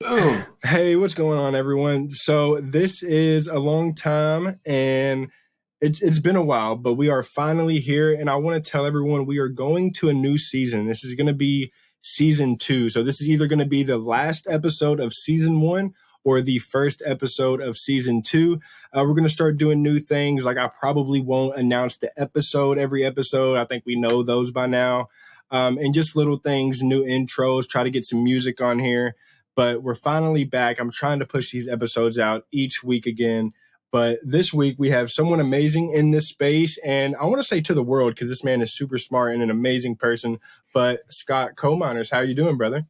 Boom. Hey, what's going on, everyone? So this is a long time, and it's been a while, but we are finally here, and I want to tell everyone we are going to a new season. This is going to be season 2. So this is either going to be the last episode of season 1 or the first episode of season 2. We're going to start doing new things. Like I probably won't announce the episode every episode. I think we know those by now. And just little things, new intros, try to get some music on here. But we're finally back. I'm trying to push these episodes out each week again. But this week we have someone amazing in this space. And I want to say to the world, because this man is super smart and an amazing person. But Scott Kominers, how are you doing, brother?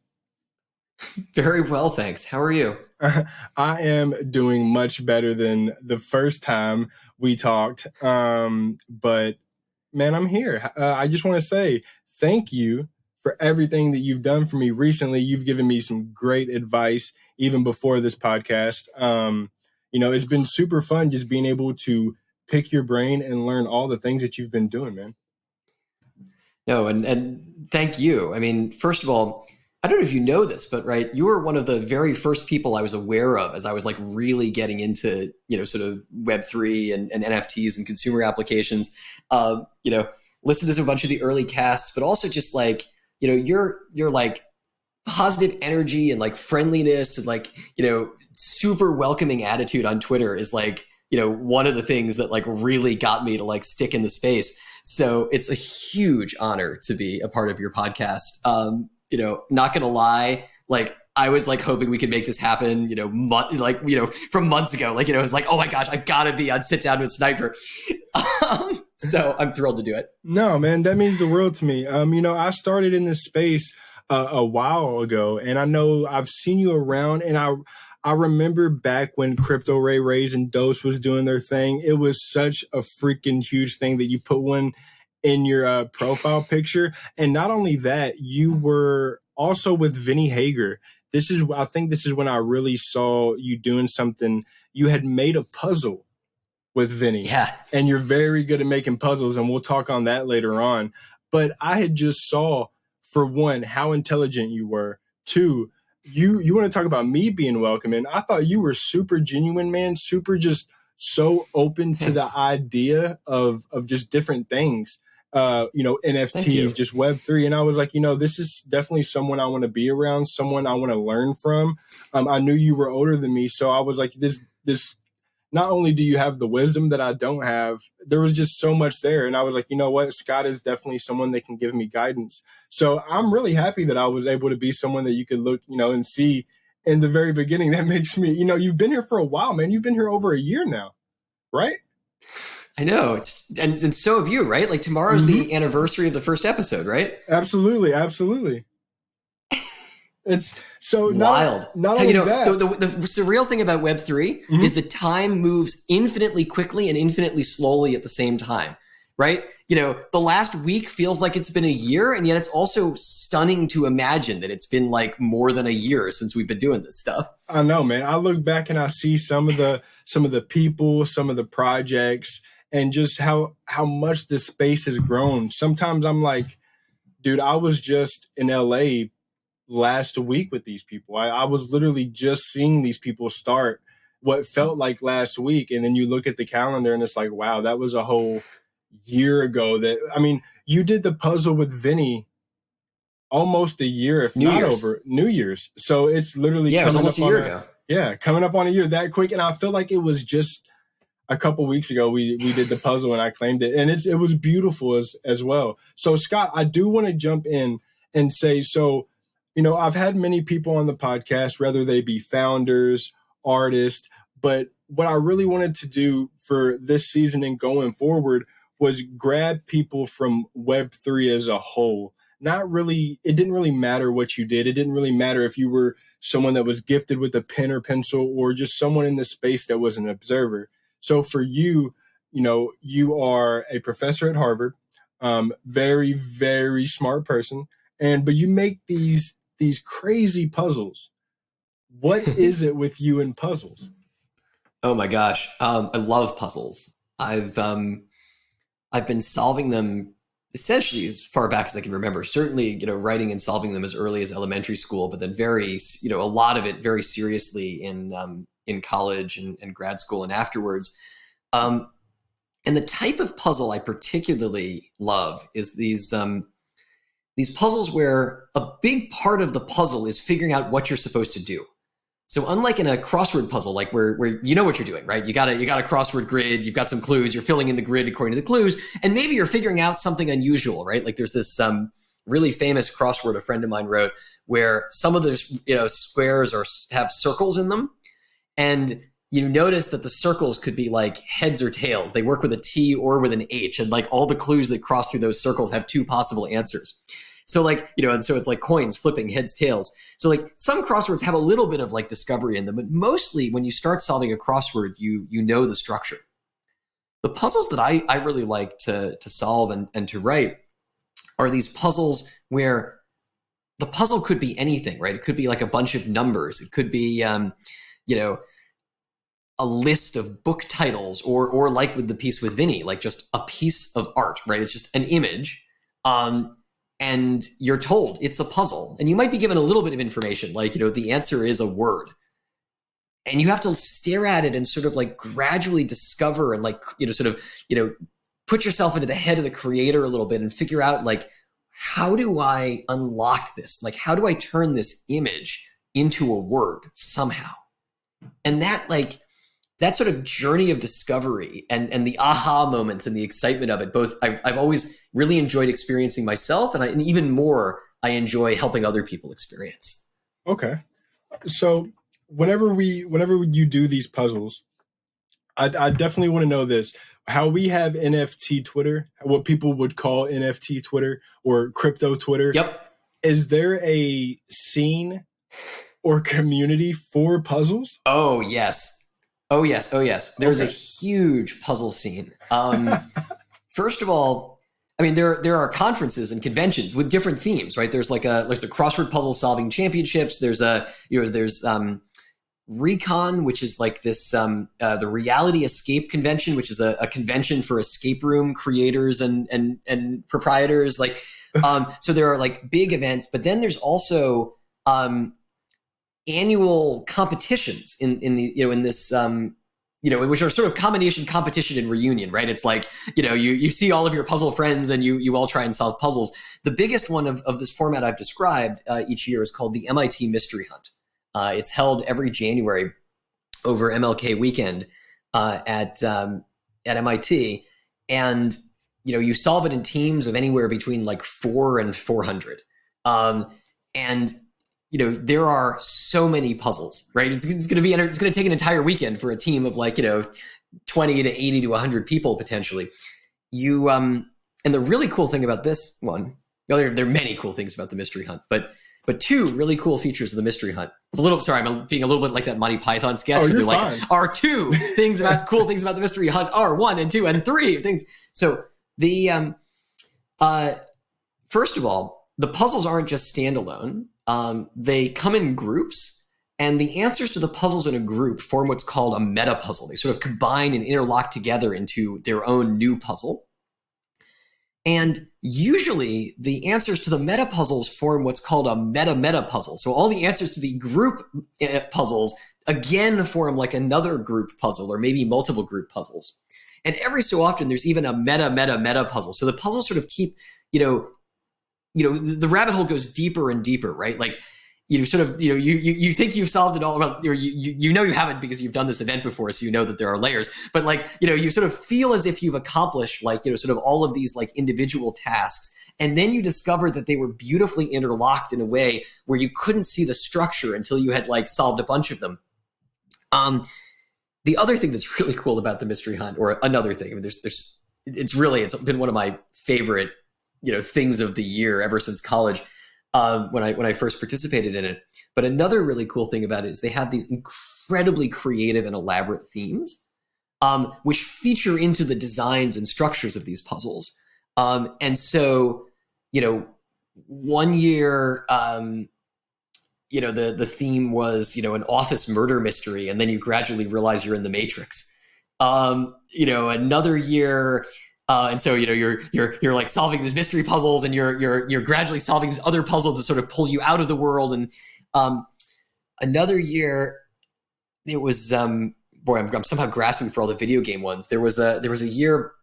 Very well, thanks. How are you? I am doing much better than the first time we talked. But man, I'm here. I just want to say thank you for everything that you've done for me recently. You've given me some great advice even before this podcast. It's been super fun just being able to pick your brain and learn all the things that you've been doing, man. No, and thank you. I mean, first of all, I don't know if you know this, but right, you were one of the very first people I was aware of as I was like really getting into, sort of Web3 and NFTs and consumer applications. Listened to a bunch of the early casts, but also just like, your like positive energy and like friendliness and like, super welcoming attitude on Twitter is like, one of the things that like really got me to like stick in the space. So it's a huge honor to be a part of your podcast. Not gonna lie, like I was like hoping we could make this happen, from months ago. Like, it was like, oh my gosh, I've got to be on Sit Down with Sniper. So I'm thrilled to do it. No, man, that means the world to me. I started in this space a while ago, and I know I've seen you around, and I remember back when Crypto Ray Rays and Dose was doing their thing. It was such a freaking huge thing that you put one in your profile picture. And not only that, you were also with Vinny Hager. I think this is when I really saw you doing something. You had made a puzzle with Vinny. Yeah. And you're very good at making puzzles, and we'll talk on that later on. But I had just saw, for one, how intelligent you were. Two, you want to talk about me being welcoming. I thought you were super genuine, man, super just so open to the idea of just different things. NFTs, just Web3. And I was like, this is definitely someone I want to be around, someone I want to learn from. I knew you were older than me. So I was like, this, not only do you have the wisdom that I don't have, there was just so much there. And I was like, you know what? Scott is definitely someone that can give me guidance. So I'm really happy that I was able to be someone that you could look, and see in the very beginning. That makes me, you've been here for a while, man. You've been here over a year now, right? I know. And so have you, right? Like tomorrow's the anniversary of the first episode, right? Absolutely. Absolutely. It's so wild. Not only that. The surreal thing about Web3 is the time moves infinitely quickly and infinitely slowly at the same time, right? The last week feels like it's been a year, and yet it's also stunning to imagine that it's been like more than a year since we've been doing this stuff. I know, man. I look back and I see some of the people, some of the projects, and just how much this space has grown. Sometimes I'm like, dude, I was just in LA last week with these people. I was literally just seeing these people start what felt like last week. And then you look at the calendar and it's like, wow, that was a whole year ago. You did the puzzle with Vinny almost a year, if not over New Year's. So it's literally it was almost a year ago. Yeah, coming up on a year that quick. And I feel like it was just a couple weeks ago we did the puzzle and I claimed it. And it was beautiful as well. So Scott, I do want to jump in and say, so I've had many people on the podcast, whether they be founders, artists, but what I really wanted to do for this season and going forward was grab people from Web3 as a whole. It didn't really matter what you did. It didn't really matter if you were someone that was gifted with a pen or pencil or just someone in the space that was an observer. So for you, you are a professor at Harvard, very, very smart person. But you make these crazy puzzles. What is it with you and puzzles? Oh my gosh. I love puzzles. I've been solving them essentially as far back as I can remember, certainly, writing and solving them as early as elementary school, but then a lot of it very seriously in college and grad school and afterwards. And the type of puzzle I particularly love is these puzzles where a big part of the puzzle is figuring out what you're supposed to do. So unlike in a crossword puzzle, like where you know what you're doing, right? You got a crossword grid, you've got some clues, you're filling in the grid according to the clues, and maybe you're figuring out something unusual, right? Like there's this really famous crossword a friend of mine wrote where some of the squares have circles in them, and you notice that the circles could be like heads or tails. They work with a T or with an H, and like all the clues that cross through those circles have two possible answers. So and so it's like coins flipping heads, tails. So like some crosswords have a little bit of like discovery in them, but mostly when you start solving a crossword, you know the structure. The puzzles that I really like to solve and to write are these puzzles where the puzzle could be anything, right? It could be like a bunch of numbers. It could be, a list of book titles, or like with the piece with Vinny, like just a piece of art, right? It's just an image. And you're told it's a puzzle, and you might be given a little bit of information, like, the answer is a word, and you have to stare at it and sort of like gradually discover and put yourself into the head of the creator a little bit and figure out like, how do I unlock this? Like, how do I turn this image into a word somehow? And that sort of journey of discovery and the aha moments and the excitement of it, both I've always really enjoyed experiencing myself, and even more, I enjoy helping other people experience. Okay. So whenever you do these puzzles, I definitely want to know this, how we have NFT Twitter, what people would call NFT Twitter or crypto Twitter. Yep. Is there a scene or community for puzzles? Oh, yes. There's a huge puzzle scene. First of all, I mean, there are conferences and conventions with different themes, right? There's a crossword puzzle solving championships. There's Recon, which is like this the Reality Escape Convention, which is a convention for escape room creators and proprietors. So there are like big events, but then there's also annual competitions in this which are sort of combination competition and reunion, right? It's like, you see all of your puzzle friends and you all try and solve puzzles. The biggest one of this format I've described each year is called the MIT Mystery Hunt. It's held every January over MLK weekend at MIT, and you solve it in teams of anywhere between like 4 and 400, and there are so many puzzles, right? It's going to take an entire weekend for a team of 20 to 80 to 100 people potentially. And the really cool thing about this one, there are many cool things about the Mystery Hunt, but two really cool features of the Mystery Hunt. I'm being a little bit like that Monty Python sketch. Oh, you're fine. Are two things about cool things about the Mystery Hunt are 1 and 2 and 3 things. So the first of all, the puzzles aren't just standalone. They come in groups, and the answers to the puzzles in a group form what's called a meta puzzle. They sort of combine and interlock together into their own new puzzle. And usually the answers to the meta puzzles form what's called a meta puzzle. So all the answers to the group puzzles again form like another group puzzle, or maybe multiple group puzzles. And every so often there's even a meta puzzle. So the puzzles sort of keep, the rabbit hole goes deeper and deeper, right? Like, you think you've solved it all about, or you haven't because you've done this event before, so you know that there are layers. But you sort of feel as if you've accomplished sort of all of these like individual tasks, and then you discover that they were beautifully interlocked in a way where you couldn't see the structure until you had like solved a bunch of them. The other thing that's really cool about the Mystery Hunt, or another thing, I mean, it's been one of my favorite things of the year ever since college. When I first participated in it. But another really cool thing about it is they have these incredibly creative and elaborate themes, which feature into the designs and structures of these puzzles. And so, one year, the theme was, an office murder mystery, and then you gradually realize you're in the Matrix. Another year, And so, you're like solving these mystery puzzles, and you're gradually solving these other puzzles that sort of pull you out of the world. And another year, it was boy, I'm somehow grasping for all the video game ones. There was a year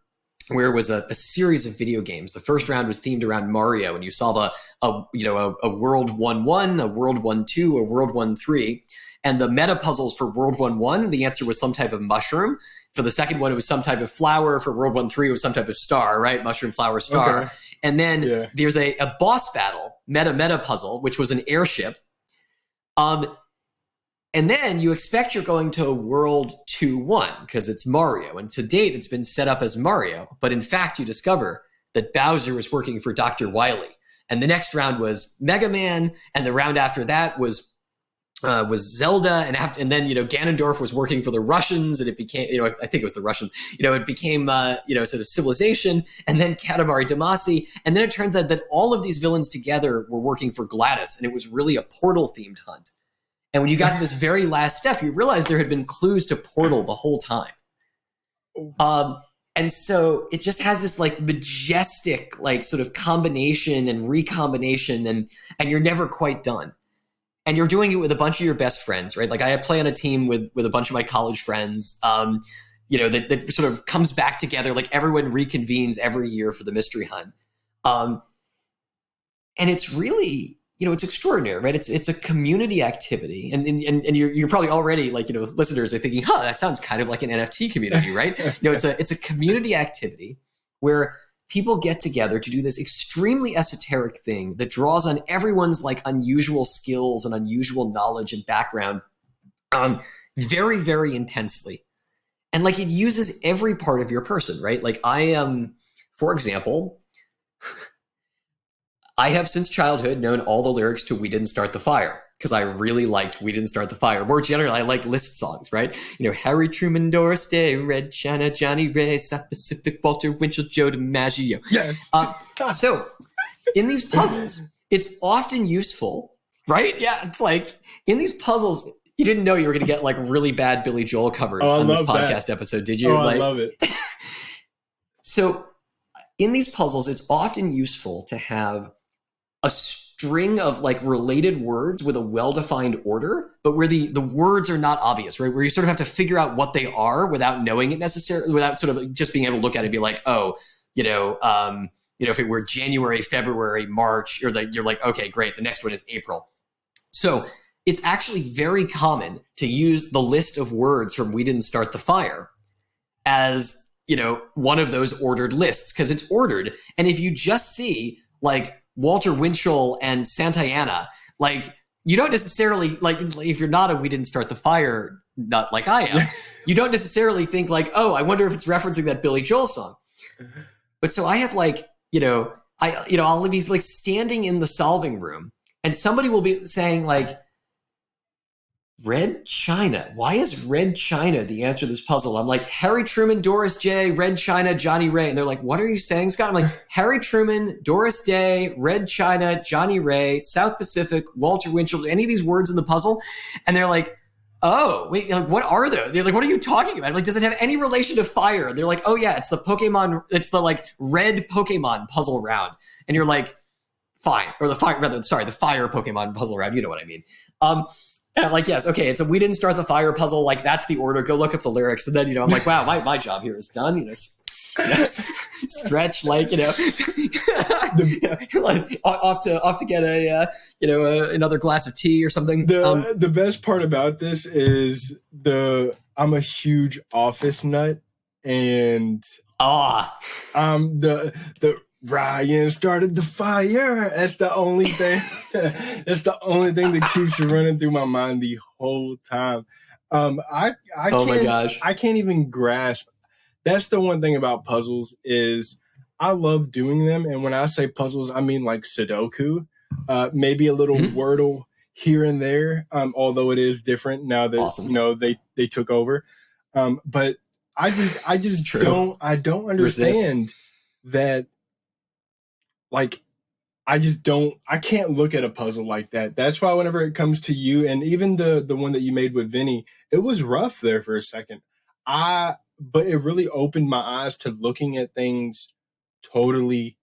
where it was a series of video games. The first round was themed around Mario, and you solve a world 1-1, a world 1-2, a world 1-3. And the meta puzzles for world 1-1, the answer was some type of mushroom. For the second one, it was some type of flower. For world 1-3, it was some type of star, right? Mushroom, flower, star. Okay. And then there's a boss battle, meta puzzle, which was an airship. And then you expect you're going to world 2-1 because it's Mario. And to date, it's been set up as Mario. But in fact, you discover that Bowser was working for Dr. Wily. And the next round was Mega Man. And the round after that was Zelda. And then, Ganondorf was working for the Russians. And it became, I think it was the Russians. It became, sort of Civilization. And then Katamari Damacy. And then it turns out that all of these villains together were working for GLaDOS. And it was really a Portal-themed hunt. And when you got to this very last step, you realized there had been clues to Portal the whole time. And so it just has this like majestic, like sort of combination and recombination, and you're never quite done. And you're doing it with a bunch of your best friends, right? Like I play on a team with a bunch of my college friends, that sort of comes back together. Like everyone reconvenes every year for the mystery hunt. And it's really, it's extraordinary, right? It's a community activity, and you're probably already like, listeners are thinking, that sounds kind of like an NFT community, right? It's a community activity where people get together to do this extremely esoteric thing that draws on everyone's like unusual skills and unusual knowledge and background, very, very intensely, and like it uses every part of your person, right? Like I am, for example. I have since childhood known all the lyrics to We Didn't Start the Fire because I really liked We Didn't Start the Fire. More generally, I like list songs, right? Harry Truman, Doris Day, Red China, Johnny Ray, South Pacific, Walter Winchell, Joe DiMaggio. Yes. So in these puzzles, it's often useful, right? Yeah, it's like in these puzzles, you didn't know you were going to get like really bad Billy Joel covers on this podcast episode, did you? I love it. So in these puzzles, it's often useful to have a string of like related words with a well-defined order, but where the words are not obvious, right? Where you sort of have to figure out what they are without knowing it necessarily, without sort of just being able to look at it and be like, if it were January, February, March, or you're like, okay, great, the next one is April. So it's actually very common to use the list of words from We Didn't Start the Fire as, one of those ordered lists because it's ordered. And if you just see like Walter Winchell and Santayana, like you don't necessarily like if you're not a We Didn't Start the Fire nut like I am, you don't necessarily think like, oh, I wonder if it's referencing that Billy Joel song. But so I have like, I'll be like standing in the solving room and somebody will be saying like, Red China. Why is Red China the answer to this puzzle? I'm like, Harry Truman, Doris Day, Red China, Johnny Ray. And they're like, what are you saying, Scott? I'm like, Harry Truman, Doris Day, Red China, Johnny Ray, South Pacific, Walter Winchell, any of these words in the puzzle? And they're like, oh, wait, like, what are those? They're like, what are you talking about? I'm like, does it have any relation to fire? And they're like, oh yeah, it's the like red Pokemon puzzle round. And you're like, fine. Or the fire Pokemon puzzle round. You know what I mean? And I'm like, yes, okay, it's a We Didn't Start the Fire puzzle. Like, that's the order. Go look up the lyrics. And then, I'm like, wow, my job here is done. Stretch, like, like off to get another glass of tea or something. The best part about this is I'm a huge Office nut, and the Ryan started the fire. That's the only thing. That's the only thing that keeps you running through my mind the whole time. My gosh, I can't even grasp. That's the one thing about puzzles is I love doing them, and when I say puzzles, I mean like Sudoku, maybe a little Wordle here and there. Although it is different now that awesome. They took over. But I just don't understand that. Like, I can't look at a puzzle like that. That's why whenever it comes to you, and even the one that you made with Vinny, it was rough there for a second. but it really opened my eyes to looking at things totally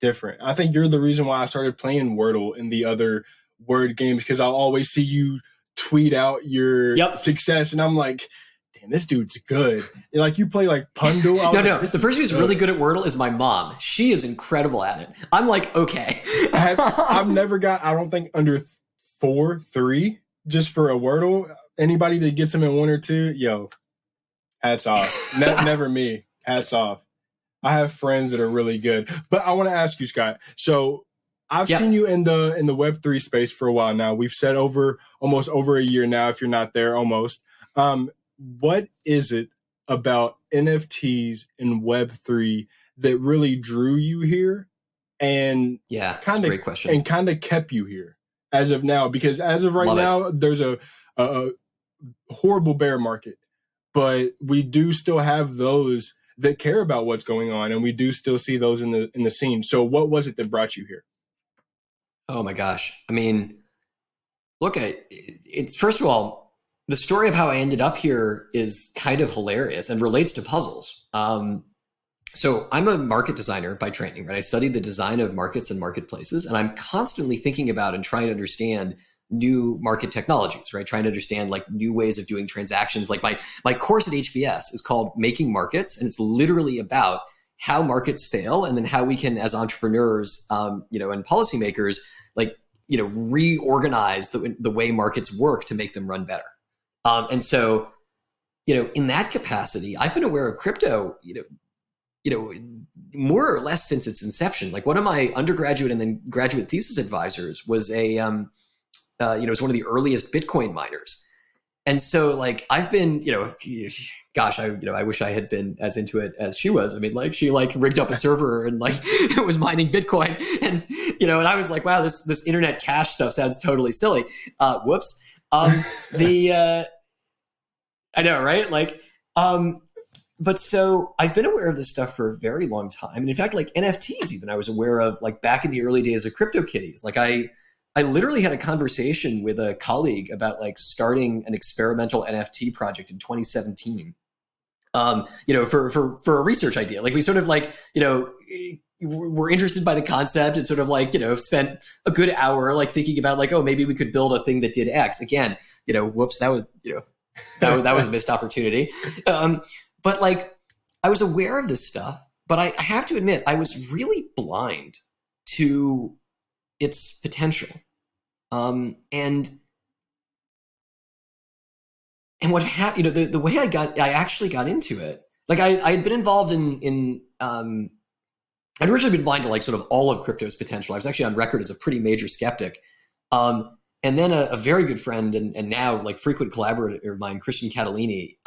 different. I think you're the reason why I started playing Wordle and the other word games, because I'll always see you tweet out your success, and I'm like, damn, this dude's good. Like, you play like Pundle. No. The person who's really good at Wordle is my mom. She is incredible at it. I'm like, okay. I've never got, I don't think, under 3 just for a Wordle. Anybody that gets them in 1 or 2, yo, hats off. Never me. Hats off. I have friends that are really good. But I want to ask you, Scott. So I've seen you in the Web3 space for a while now. We've said almost over a year now, if you're not there, almost. What is it about NFTs and Web3 that really drew you here, and great question, and kind of kept you here as of now? Because as of right now, there's a horrible bear market, but we do still have those that care about what's going on, and we do still see those in the scene. So what was it that brought you here? Oh my gosh. I mean, look, it's first of all, the story of how I ended up here is kind of hilarious and relates to puzzles. So I'm a market designer by training, right? I studied the design of markets and marketplaces, and I'm constantly thinking about and trying to understand new market technologies, right? Trying to understand like new ways of doing transactions. Like my course at HBS is called Making Markets, and it's literally about how markets fail, and then how we can, as entrepreneurs, and policymakers, reorganize the way markets work to make them run better. And so, in that capacity, I've been aware of crypto, more or less since its inception. Like, one of my undergraduate and then graduate thesis advisors was was one of the earliest Bitcoin miners. And so, like, I've been, gosh, I wish I had been as into it as she was. I mean, like, she rigged up a server and was mining Bitcoin, and and I was like, wow, this internet cash stuff sounds totally silly. Whoops. I know, right? But so I've been aware of this stuff for a very long time. And in fact, like NFTs, even I was aware of back in the early days of CryptoKitties. Like I literally had a conversation with a colleague about starting an experimental NFT project in 2017. For a research idea. Like, we sort of were interested by the concept, and sort of spent a good hour thinking about oh, maybe we could build a thing that did X. Again, whoops, that was that was a missed opportunity. But I was aware of this stuff, but I have to admit I was really blind to its potential. And what happened, the way I actually got into it, I had been involved in I'd originally been blind to sort of all of crypto's potential. I was actually on record as a pretty major skeptic. And then a very good friend and now frequent collaborator of mine, Christian Catalini,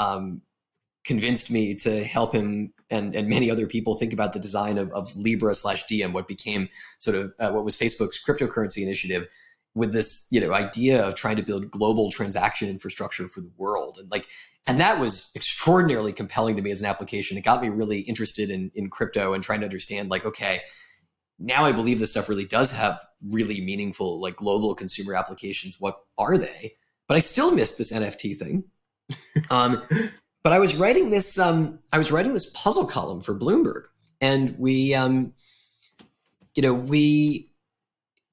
convinced me to help him and many other people think about the design of Libra/Diem, what became sort of what was Facebook's cryptocurrency initiative, with this idea of trying to build global transaction infrastructure for the world. And that was extraordinarily compelling to me as an application. It got me really interested in crypto and trying to understand okay, now I believe this stuff really does have really meaningful global consumer applications. What are they? But I still missed this NFT thing. But I was writing this puzzle column for Bloomberg, and we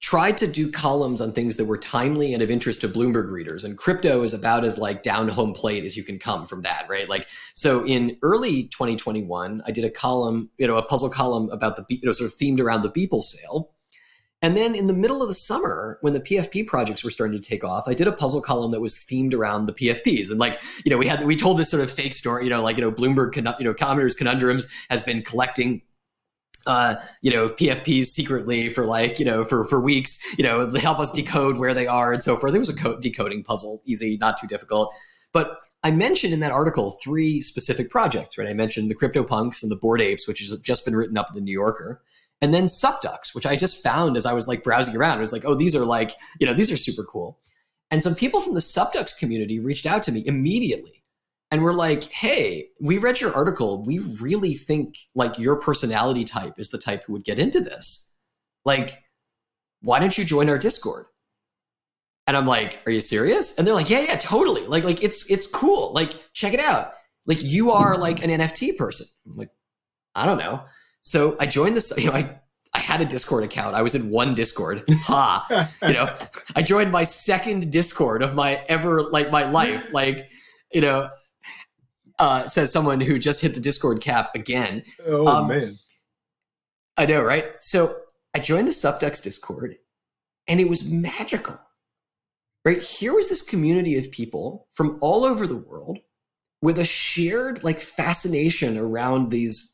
tried to do columns on things that were timely and of interest to Bloomberg readers. And crypto is about as down home plate as you can come from that, right? So in early 2021, I did a column, a puzzle column about the, sort of themed around the Beeple sale. And then in the middle of the summer, when the PFP projects were starting to take off, I did a puzzle column that was themed around the PFPs. And we told this sort of fake story, Bloomberg, Kominers Conundrums has been collecting PFPs secretly for for weeks, to help us decode where they are and so forth. It was a decoding puzzle, easy, not too difficult. But I mentioned in that article 3 specific projects, right? I mentioned the CryptoPunks and the Bored Apes, which has just been written up in the New Yorker. And then Subducks, which I just found as I was browsing around. I was oh, these are these are super cool. And some people from the Subducks community reached out to me immediately and were like, hey, we read your article. We really think your personality type is the type who would get into this. Why don't you join our Discord? And I'm like, are you serious? And they're like, yeah, totally. It's cool. Check it out. like, you are like an NFT person. I'm like, I don't know. So I joined this, I had a Discord account. I was in one Discord. I joined my second Discord of my life. Says someone who just hit the Discord cap again. Oh, man. I know, right? So I joined the Subducks Discord, and it was magical, right? Here was this community of people from all over the world with a shared like fascination around these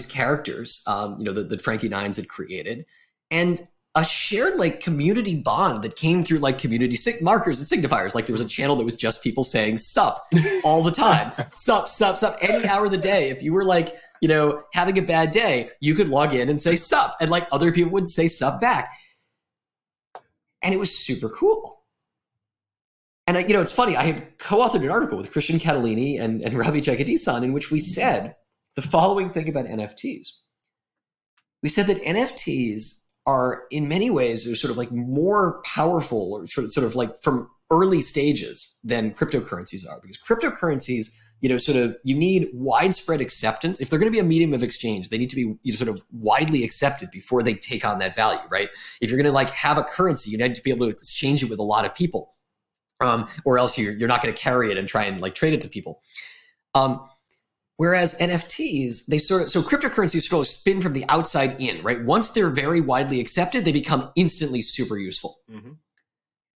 characters, that Frankie Nines had created, and a shared like community bond that came through like community markers and signifiers. Like, there was a channel that was just people saying sup all the time. Sup, sup, sup, any hour of the day. If you were like, having a bad day, you could log in and say sup, and like other people would say sup back. And it was super cool. And it's funny, I have co-authored an article with Christian Catalini and Ravi Jagadisan in which we said the following thing about NFTs. We said that NFTs are in many ways, they're sort of like more powerful, or sort of like from early stages than cryptocurrencies are, because cryptocurrencies, you need widespread acceptance. If they're going to be a medium of exchange, they need to be sort of widely accepted before they take on that value, right? If you're going to like have a currency, you need to be able to exchange it with a lot of people, or else you're not going to carry it and try and like trade it to people. Whereas NFTs, so cryptocurrencies sort of spin from the outside in, right? Once they're very widely accepted, they become instantly super useful. Mm-hmm.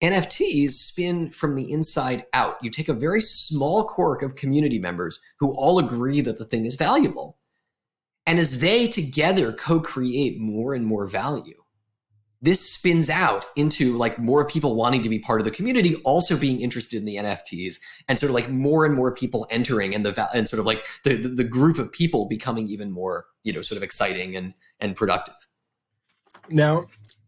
NFTs spin from the inside out. You take a very small quirk of community members who all agree that the thing is valuable. And as they together co-create more and more value, this spins out into like more people wanting to be part of the community, also being interested in the NFTs, and sort of like more and more people entering, and sort of like the group of people becoming even more, sort of exciting and productive. Now,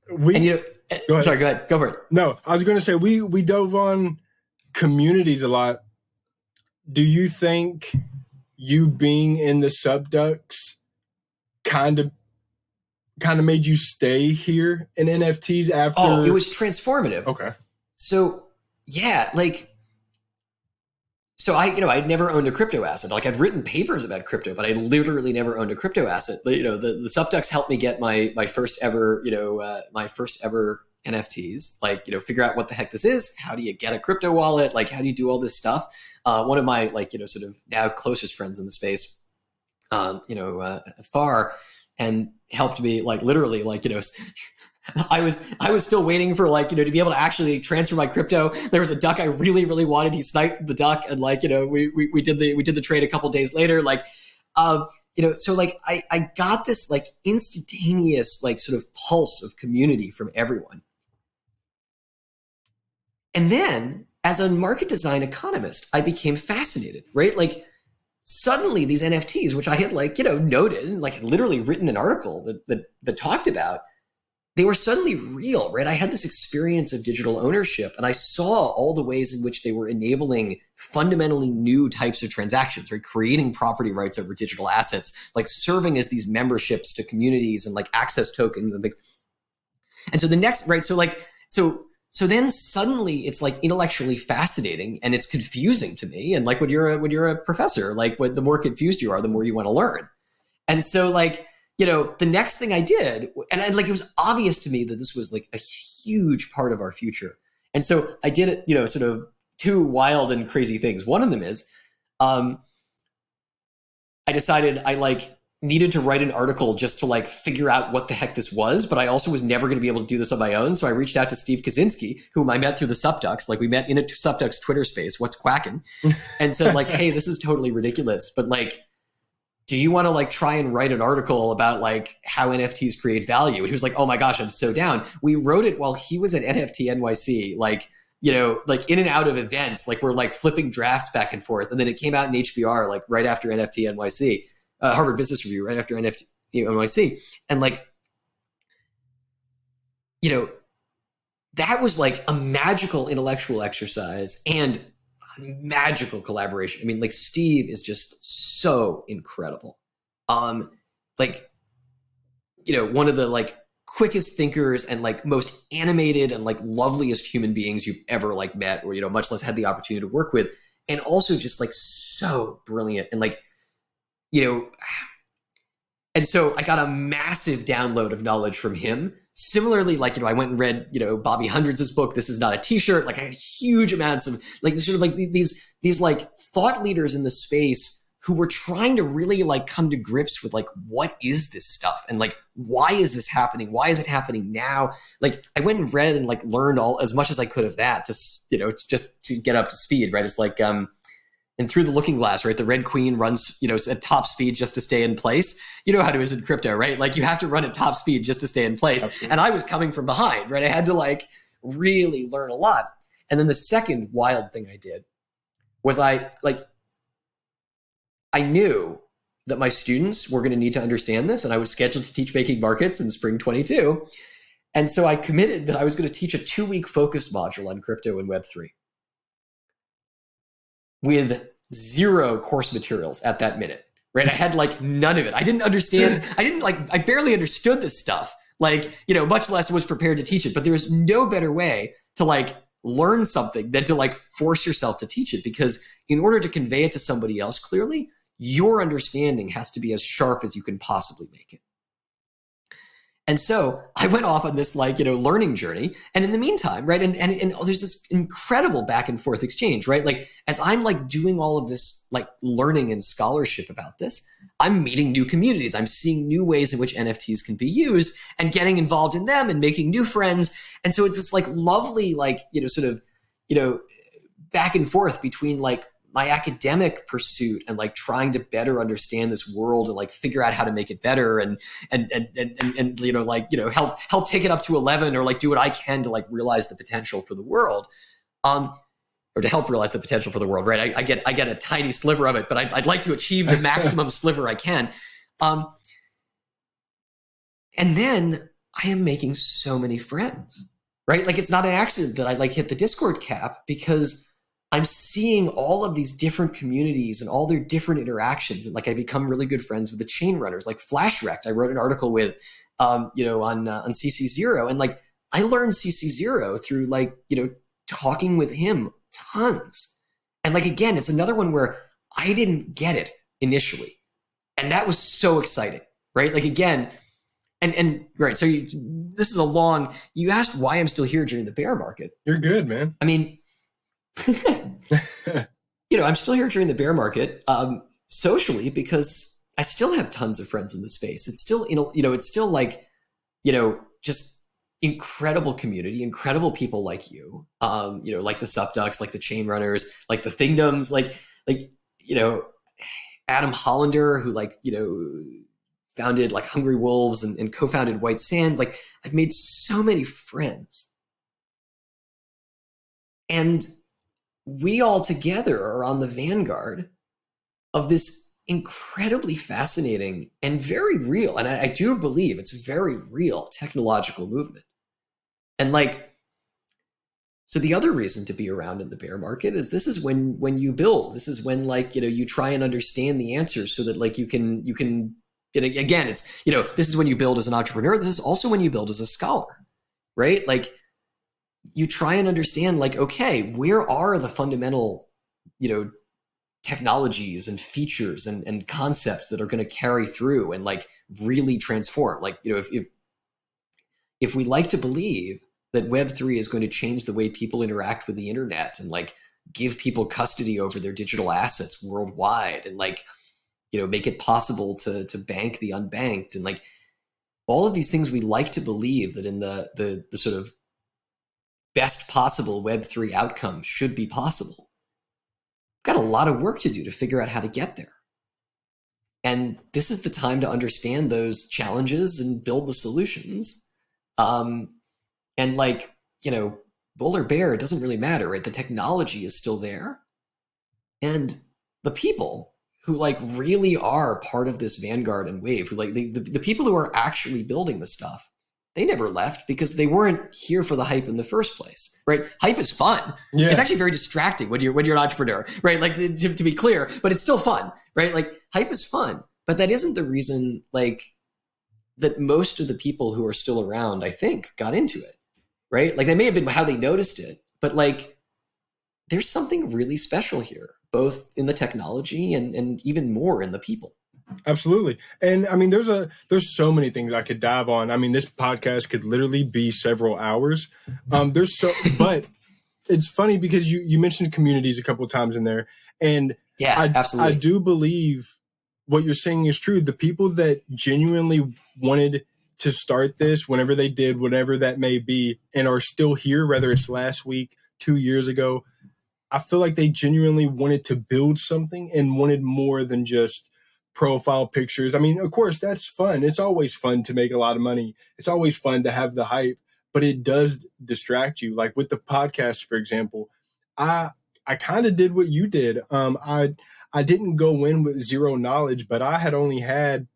go ahead, go for it. No, I was going to say we dove on communities a lot. Do you think you being in the Subducks kind of made you stay here in NFTs after? Oh, it was transformative. Okay. So yeah, I'd never owned a crypto asset. Like, I'd written papers about crypto, but I literally never owned a crypto asset. The Subducks helped me get my first ever NFTs, figure out what the heck this is. How do you get a crypto wallet? Like, how do you do all this stuff? One of my sort of now closest friends in the space, Far, and helped me literally I was still waiting for to be able to actually transfer my crypto. There was a duck I really, really wanted. He sniped the duck, and we did the trade a couple days later. So I got this instantaneous sort of pulse of community from everyone. And then as a market design economist, I became fascinated, right? Suddenly these NFTs, which I had noted and literally written an article that talked about, they were suddenly real, right? I had this experience of digital ownership, and I saw all the ways in which they were enabling fundamentally new types of transactions, right? Creating property rights over digital assets, serving as these memberships to communities and access tokens and things. And so the next, right? So then suddenly it's intellectually fascinating, and it's confusing to me. And when you're a professor, the more confused you are, the more you want to learn. And so the next thing I did, and it was obvious to me that this was a huge part of our future. And so I did it, sort of two wild and crazy things. One of them is, I decided I needed to write an article just to figure out what the heck this was, but I also was never going to be able to do this on my own. So I reached out to Steve Kaczynski, whom I met through the Subducks. We met in a Subducks Twitter space, what's quacking, and said hey, this is totally ridiculous, but do you want to try and write an article about how NFTs create value? And he was like, oh my gosh, I'm so down. We wrote it while he was at NFT NYC, in and out of events, we're flipping drafts back and forth. And then it came out in HBR, right after NFT NYC. Harvard Business Review right after NFT NYC. And that was a magical intellectual exercise and a magical collaboration. I mean, Steve is just so incredible. One of the quickest thinkers and most animated and loveliest human beings you've ever met, or much less had the opportunity to work with. and also just like so brilliant. And like, you know, and so I got a massive download of knowledge from him. Similarly, like, you know, I went and read, you know, Bobby Hundreds' book, This Is Not a T-Shirt. Like, I had huge amounts of like sort of like these like thought leaders in the space who were trying to really like come to grips with like, what is this stuff? And like, why is this happening? Why is it happening now? Like, I went and read and like learned all as much as I could of that, just, you know, just to get up to speed, right? It's like, and Through the Looking Glass, right? The Red Queen runs, you know, at top speed just to stay in place. You know how it is in crypto, right? Like, you have to run at top speed just to stay in place. Absolutely. And I was coming from behind, right? I had to like really learn a lot. And then the second wild thing I did was I knew that my students were going to need to understand this, and I was scheduled to teach Making Markets in spring 22. And so I committed that I was going to teach a 2-week focus module on crypto and Web3 with 0 course materials at that minute, right? I had like none of it. I didn't understand. I barely understood this stuff, like, you know, much less was prepared to teach it. But there was no better way to like learn something than to like force yourself to teach it, because in order to convey it to somebody else clearly, your understanding has to be as sharp as you can possibly make it. And so I went off on this like, you know, learning journey. And in the meantime, right, and there's this incredible back and forth exchange, right? Like, as I'm like doing all of this like learning and scholarship about this, I'm meeting new communities. I'm seeing new ways in which NFTs can be used and getting involved in them and making new friends. And so it's this like lovely, like, you know, sort of, you know, back and forth between like my academic pursuit and like trying to better understand this world and like figure out how to make it better and you know, like, you know, help take it up to 11, or like do what I can to like realize the potential for the world, or to help realize the potential for the world, right? I get a tiny sliver of it, but I'd like to achieve the maximum sliver I can. And then I am making so many friends, right? Like, it's not an accident that I like hit the Discord cap, because I'm seeing all of these different communities and all their different interactions. And like, I become really good friends with the chain runners, like Flash Wrecked. I wrote an article with, you know, on CC0. And like, I learned CC0 through like, you know, talking with him tons. And like, again, it's another one where I didn't get it initially. And that was so exciting, right? Like, again, and right. So this is you asked why I'm still here during the bear market. You're good, man. I mean, you know, I'm still here during the bear market, socially, because I still have tons of friends in the space. It's still, you know, it's still like, you know, just incredible community, incredible people like you, you know, like the Supducks, like the Chain Runners, like the Thingdoms, like, you know, Adam Hollander, who like, you know, founded like Hungry Wolves and co-founded White Sands. Like, I've made so many friends. And we all together are on the vanguard of this incredibly fascinating and very real, and I do believe it's very real, technological movement. And like, so the other reason to be around in the bear market is this is when you build. This is when, like, you know, you try and understand the answers so that like you can, and again, it's, you know, this is when you build as an entrepreneur. This is also when you build as a scholar, right? Like, you try and understand, like, okay, where are the fundamental, you know, technologies and features and concepts that are going to carry through and like really transform. Like, you know, if we like to believe that Web3 is going to change the way people interact with the internet and like give people custody over their digital assets worldwide and like, you know, make it possible to bank the unbanked and like all of these things, we like to believe that in the sort of best possible Web3 outcome should be possible. We've got a lot of work to do to figure out how to get there. And this is the time to understand those challenges and build the solutions. And like, you know, bull or bear, it doesn't really matter, right? The technology is still there. And the people who like really are part of this vanguard and wave, who like the people who are actually building the stuff, they never left because they weren't here for the hype in the first place, right? Hype is fun. Yeah. It's actually very distracting when you're an entrepreneur, right? Like to be clear, but it's still fun, right? Like hype is fun, but that isn't the reason like that most of the people who are still around, I think, got into it, right? Like that may have been how they noticed it, but like there's something really special here, both in the technology and even more in the people. Absolutely. And I mean, there's so many things I could dive on. I mean, this podcast could literally be several hours. But it's funny because you mentioned communities a couple of times in there. And yeah, absolutely. I do believe what you're saying is true. The people that genuinely wanted to start this, whenever they did, whatever that may be, and are still here, whether it's last week, 2 years ago, I feel like they genuinely wanted to build something and wanted more than just profile pictures. I mean, of course, that's fun. It's always fun to make a lot of money. It's always fun to have the hype, but it does distract you. Like with the podcast, for example, I kind of did what you did. I didn't go in with zero knowledge, but I had only had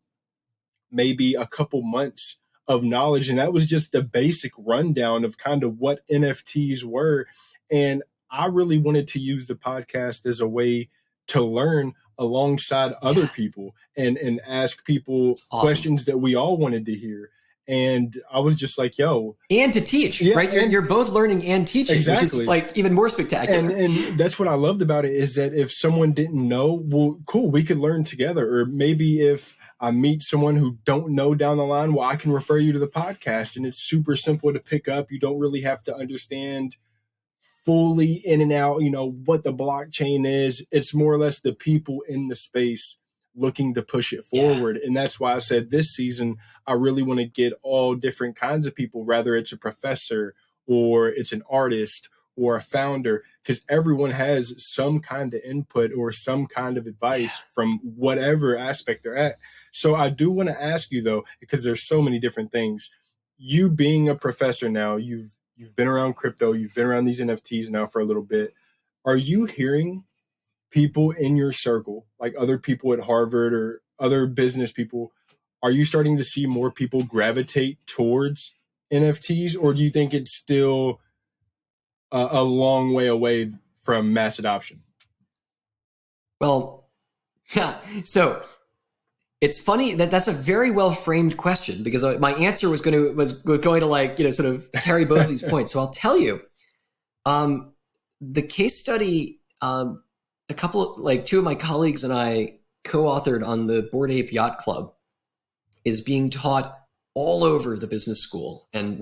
maybe a couple months of knowledge, and that was just the basic rundown of kind of what NFTs were. And I really wanted to use the podcast as a way to learn alongside other people and ask people questions that we all wanted to hear. And I was just like, yo. And to teach, right? You're both learning and teaching, exactly. Which is like even more spectacular. And that's what I loved about it, is that if someone didn't know, well, cool, we could learn together. Or maybe if I meet someone who don't know down the line, well, I can refer you to the podcast. And it's super simple to pick up. You don't really have to understand fully in and out, what the blockchain is. It's more or less the people in the space looking to push it forward. And that's why I said this season, I really want to get all different kinds of people, whether it's a professor or it's an artist or a founder, because everyone has some kind of input or some kind of advice from whatever aspect they're at. So I do want to ask you though, because there's so many different things. You being a professor now, you've been around crypto, you've been around these NFTs now for a little bit. Are you hearing people in your circle, like other people at Harvard or other business people, are you starting to see more people gravitate towards NFTs, or do you think it's still a long way away from mass adoption? Well, so it's funny that's a very well framed question, because my answer was going to like, sort of carry both of these points. So I'll tell you, the case study, two of my colleagues and I co-authored on the Bored Ape Yacht Club is being taught all over the business school. And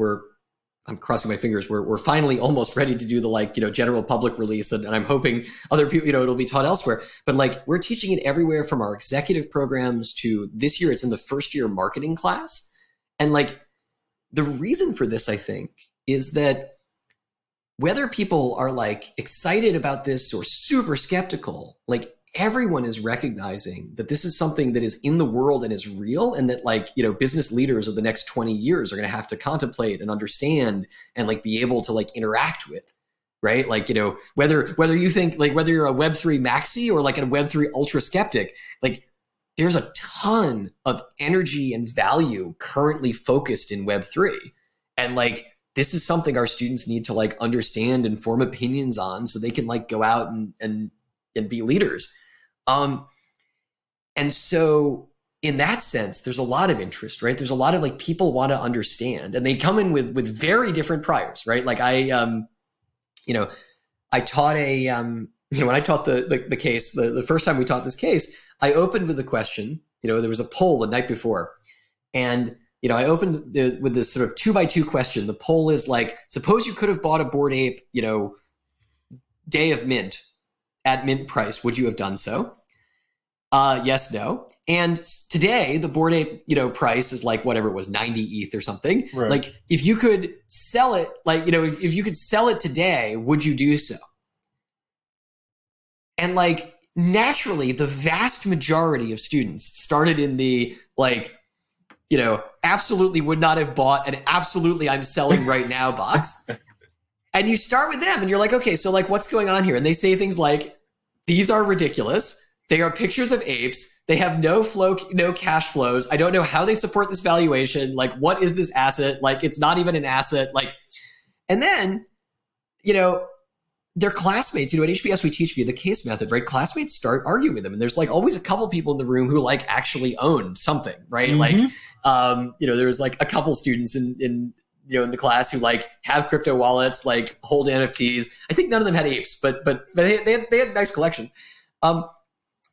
I'm crossing my fingers, we're finally almost ready to do the general public release. And I'm hoping other people, it'll be taught elsewhere. But we're teaching it everywhere from our executive programs to this year, it's in the first year marketing class. And the reason for this, I think, is that whether people are excited about this or super skeptical, everyone is recognizing that this is something that is in the world and is real, and that business leaders of the next 20 years are going to have to contemplate and understand and be able to interact with, right? Whether you think whether you're a Web3 maxi or a Web3 ultra skeptic, there's a ton of energy and value currently focused in Web3. And this is something our students need to understand and form opinions on, so they can go out and be leaders. And so in that sense, there's a lot of interest, right? There's a lot of people want to understand, and they come in with very different priors, right? I taught when I taught the case, the first time we taught this case, I opened with a question. There was a poll the night before, and I opened with this sort of 2x2 question. The poll is suppose you could have bought a Bored Ape, day of mint at mint price, would you have done so? Yes, no. And today the Bored Ape, price is whatever it was, 90 ETH or something. Right. If you could sell it, if you could sell it today, would you do so? And naturally, the vast majority of students started in the absolutely would not have bought, and absolutely I'm selling right now box. And you start with them and you're okay, so what's going on here? And they say things these are ridiculous. They are pictures of apes. They have no cash flows. I don't know how they support this valuation. What is this asset? It's not even an asset. And then, their classmates, at HBS, we teach via the case method, right? Classmates start arguing with them. And there's always a couple people in the room who actually own something, right? Mm-hmm. There was a couple students in in the class who like have crypto wallets, like hold NFTs. I think none of them had apes, but they had nice collections. And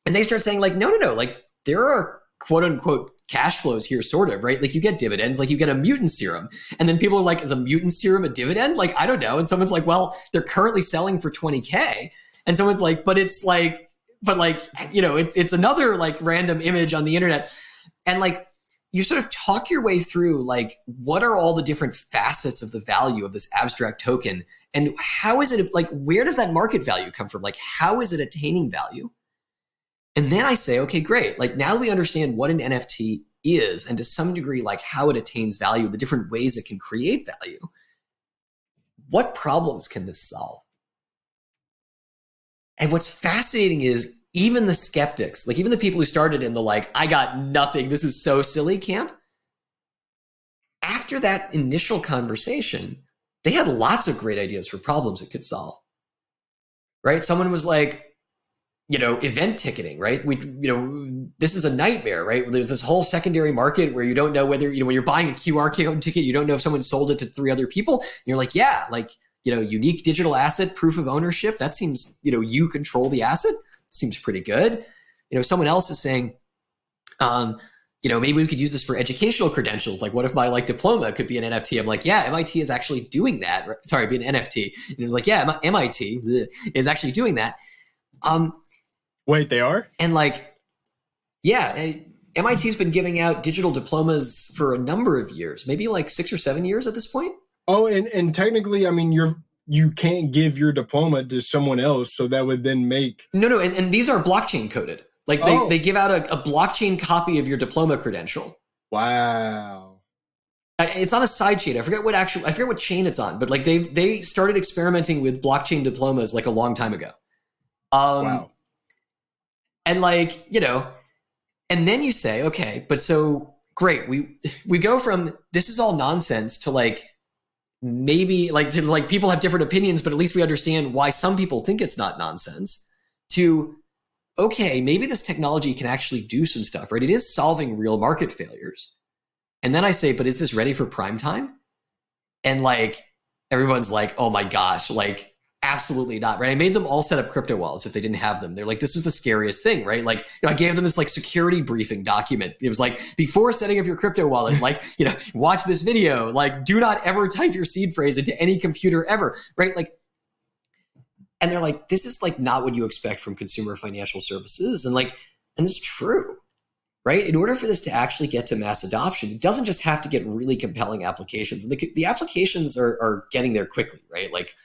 they start saying like, no, like there are quote unquote cash flows here, sort of, right? Like you get dividends, like you get a mutant serum. And then people are like, is a mutant serum a dividend? Like, I don't know. And someone's like, well, they're currently selling for 20K. And someone's like, it's another like random image on the internet. And like, you sort of talk your way through like, what are all the different facets of the value of this abstract token? And how is it, like, where does that market value come from? Like, how is it attaining value? And then I say, okay, great. Like now we understand what an NFT is and to some degree, like how it attains value, the different ways it can create value. What problems can this solve? And what's fascinating is even the skeptics, like even the people who started in the like, I got nothing, this is so silly camp. After that initial conversation, they had lots of great ideas for problems it could solve, right? Someone was like, event ticketing, right? This is a nightmare, right? There's this whole secondary market where you don't know whether, when you're buying a QR code ticket, you don't know if someone sold it to 3 other people. And you're like, yeah, like, unique digital asset, proof of ownership. That seems, you control the asset. Seems pretty good. Someone else is saying, maybe we could use this for educational credentials. Like what if my like diploma could be an NFT? I'm like, yeah, MIT is actually doing that. Sorry, be an NFT. And it was like, yeah, MIT is actually doing that. Wait, they are? And like, yeah, MIT's been giving out digital diplomas for a number of years, maybe like 6 or 7 years at this point. Oh, and technically, I mean, you can't give your diploma to someone else, so that would then make... No, and these are blockchain coded. Like they give out a blockchain copy of your diploma credential. Wow. It's on a side chain. I forget what chain it's on, but like they started experimenting with blockchain diplomas like a long time ago. Wow. And like, and then you say, okay, but so great. We go from this is all nonsense to like, maybe like to like people have different opinions, but at least we understand why some people think it's not nonsense, to, okay, maybe this technology can actually do some stuff, right? It is solving real market failures. And then I say, but is this ready for prime time? And like, everyone's like, oh my gosh, like, absolutely not, right? I made them all set up crypto wallets if they didn't have them. They're like, this was the scariest thing, right? Like, I gave them this like security briefing document. It was like, before setting up your crypto wallet, like, watch this video, like, do not ever type your seed phrase into any computer ever, right? Like, and they're like, this is like not what you expect from consumer financial services. And like, and it's true, right? In order for this to actually get to mass adoption, it doesn't just have to get really compelling applications. And the applications are getting there quickly, right? Like,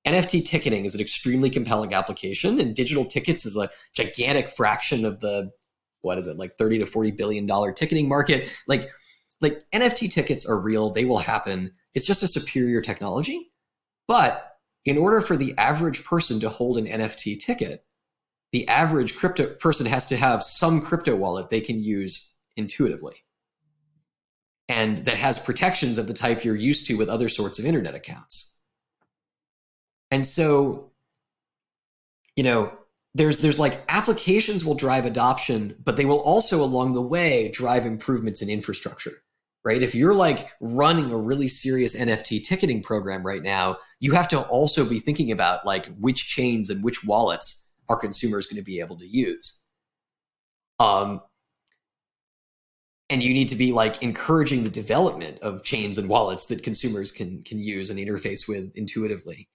NFT ticketing is an extremely compelling application, and digital tickets is a gigantic fraction of the, what is it, like $30 to $40 billion ticketing market. Like NFT tickets are real. They will happen. It's just a superior technology. But in order for the average person to hold an NFT ticket, the average crypto person has to have some crypto wallet they can use intuitively. And that has protections of the type you're used to with other sorts of internet accounts. And so, there's like applications will drive adoption, but they will also along the way drive improvements in infrastructure, right? If you're like running a really serious NFT ticketing program right now, you have to also be thinking about like which chains and which wallets are consumers going to be able to use. And you need to be like encouraging the development of chains and wallets that consumers can use and interface with intuitively.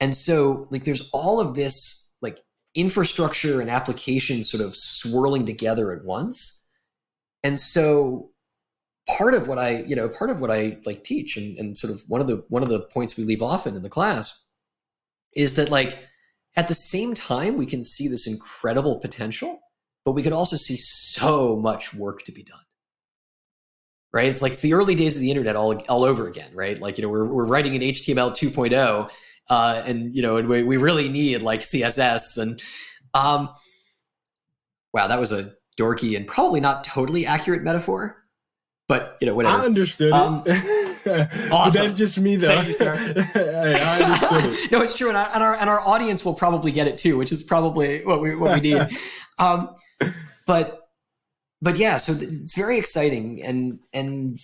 And so like there's all of this like infrastructure and applications sort of swirling together at once. And so part of what I like teach and sort of one of the points we leave off in the class is that like at the same time we can see this incredible potential, but we can also see so much work to be done. Right? It's like it's the early days of the internet all over again, right? Like, we're writing in HTML 2.0. And we really need like CSS and wow, that was a dorky and probably not totally accurate metaphor, but whatever. I understood it. Awesome. That's just me though. Thank you, sir. I understood it. No, it's true, and our audience will probably get it too, which is probably what we need. But yeah, so it's very exciting, and